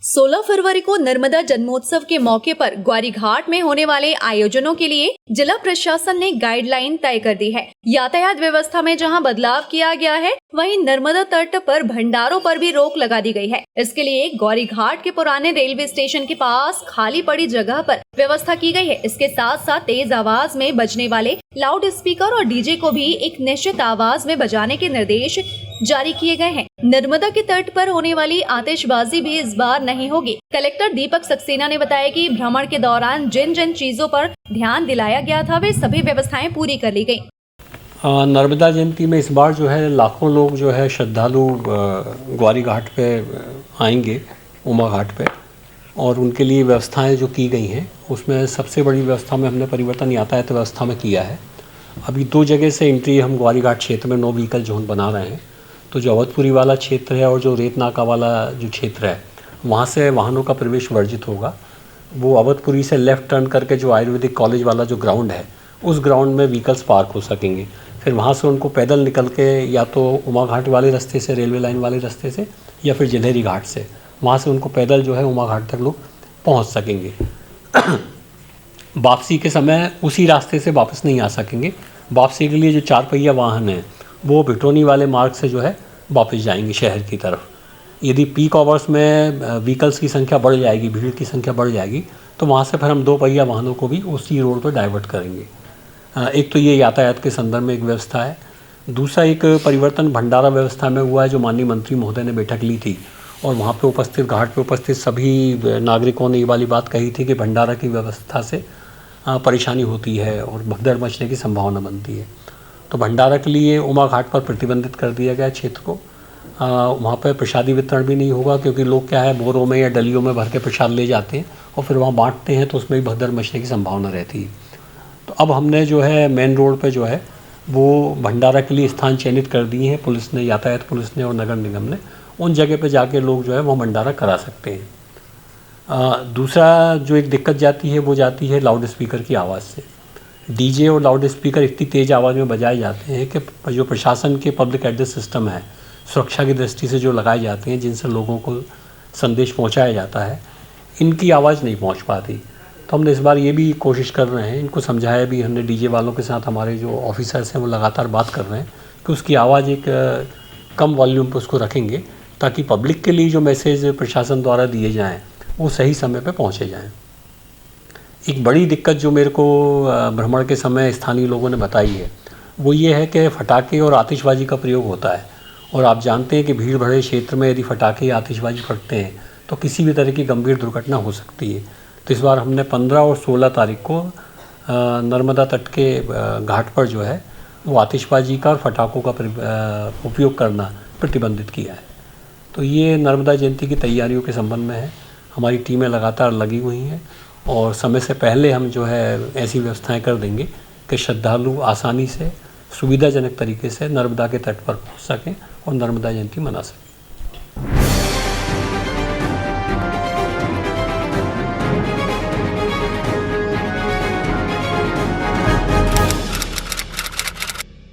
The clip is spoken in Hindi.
16 फरवरी को नर्मदा जन्मोत्सव के मौके पर ग्वारी घाट में होने वाले आयोजनों के लिए जिला प्रशासन ने गाइडलाइन तय कर दी है। यातायात व्यवस्था में जहां बदलाव किया गया है, वहीं नर्मदा तट पर भंडारों पर भी रोक लगा दी गई है। इसके लिए ग्वारी घाट के पुराने रेलवे स्टेशन के पास खाली पड़ी जगह पर व्यवस्था की गई है। इसके साथ साथ तेज आवाज में बजने वाले लाउड स्पीकर और डीजे को भी एक निश्चित आवाज में बजाने के निर्देश जारी किए गए हैं। नर्मदा के तट पर होने वाली आतिशबाजी भी इस बार नहीं होगी। कलेक्टर दीपक सक्सेना ने बताया कि भ्रमण के दौरान जिन जिन चीजों पर ध्यान दिलाया गया था, वे सभी व्यवस्थाएं पूरी कर ली गयी। नर्मदा जयंती में इस बार जो है लाखों लोग जो है श्रद्धालु ग्वारी घाट पे आएंगे, उमा घाट पे, और उनके लिए व्यवस्थाएं जो की गई हैं उसमें सबसे बड़ी व्यवस्था में हमने परिवर्तन यातायात व्यवस्था में किया है। अभी 2 जगह से एंट्री हम ग्वारी घाट क्षेत्र में नो व्हीकल जोन बना रहे हैं। तो जो अवधपुरी वाला क्षेत्र है और जो रेत नाका वाला जो क्षेत्र है, वहाँ से वाहनों का प्रवेश वर्जित होगा। वो अवधपुरी से लेफ़्ट टर्न करके जो आयुर्वेदिक कॉलेज वाला जो ग्राउंड है, उस ग्राउंड में व्हीकल्स पार्क हो सकेंगे। फिर वहाँ से उनको पैदल निकल के या तो उमा घाट वाले रास्ते से, रेलवे लाइन वाले रास्ते से, या फिर जलेहरी घाट से, वहाँ से उनको पैदल जो है उमा घाट तक लोग पहुँच सकेंगे। वापसी के समय उसी रास्ते से वापस नहीं आ सकेंगे। वापसी के लिए जो 4 पहिया वाहन हैं वो भिटोनी वाले मार्ग से जो है वापस जाएंगे शहर की तरफ। यदि पीक आवर्स में व्हीकल्स की संख्या बढ़ जाएगी, भीड़ की संख्या बढ़ जाएगी, तो वहाँ से फिर हम 2 पहिया वाहनों को भी उसी रोड पर डाइवर्ट करेंगे। एक तो ये यातायात के संदर्भ में एक व्यवस्था है। दूसरा एक परिवर्तन भंडारा व्यवस्था में हुआ है, जो माननीय मंत्री महोदय ने बैठक ली थी और वहाँ पे उपस्थित, घाट पे उपस्थित सभी नागरिकों ने ये वाली बात कही थी कि भंडारा की व्यवस्था से परेशानी होती है और भगदड़ मचने की संभावना बनती है। तो भंडारा के लिए उमा घाट पर प्रतिबंधित कर दिया गया क्षेत्र को। वहाँ पर प्रसादी वितरण भी नहीं होगा, क्योंकि लोग क्या है, बोरों में या डलियों में भर के प्रसाद ले जाते हैं और फिर वहाँ बांटते हैं, तो उसमें भी भगदड़ मचने की संभावना रहती है। तो अब हमने जो है मेन रोड पे जो है वो भंडारा के लिए स्थान चयनित कर दिए हैं पुलिस ने, यातायात पुलिस ने और नगर निगम ने। उन जगह पे जाके लोग जो है वो भंडारा करा सकते हैं। दूसरा जो एक दिक्कत जाती है वो जाती है लाउड स्पीकर की आवाज़ से। डीजे और लाउड स्पीकर इतनी तेज़ आवाज़ में बजाए जाते हैं कि जो प्रशासन के पब्लिक एड्रेस सिस्टम है, सुरक्षा की दृष्टि से जो लगाए जाते हैं, जिनसे लोगों को संदेश पहुंचाया जाता है, इनकी आवाज़ नहीं पहुंच पाती। तो हमने इस बार ये भी कोशिश कर रहे हैं, इनको समझाया भी हमने, डीजे वालों के साथ हमारे जो ऑफिसर्स हैं वो लगातार बात कर रहे हैं कि उसकी आवाज़ एक कम वॉल्यूम पर उसको रखेंगे, ताकि पब्लिक के लिए जो मैसेज प्रशासन द्वारा दिए जाएँ वो सही समय पर पहुँचे जाएँ। एक बड़ी दिक्कत जो मेरे को भ्रमण के समय स्थानीय लोगों ने बताई है वो ये है कि फटाखे और आतिशबाजी का प्रयोग होता है, और आप जानते हैं कि भीड़ भरे क्षेत्र में यदि फटाखे या आतिशबाजी फटते हैं तो किसी भी तरह की गंभीर दुर्घटना हो सकती है। तो इस बार हमने 15 और 16 तारीख को नर्मदा तट के घाट पर जो है वो आतिशबाजी का और फटाखों का उपयोग करना प्रतिबंधित किया है। तो ये नर्मदा जयंती की तैयारियों के संबंध में है। हमारी टीमें लगातार लगी हुई हैं और समय से पहले हम जो है ऐसी व्यवस्थाएं कर देंगे कि श्रद्धालु आसानी से, सुविधाजनक तरीके से नर्मदा के तट पर पहुंच सकें और नर्मदा जयंती मना सकें।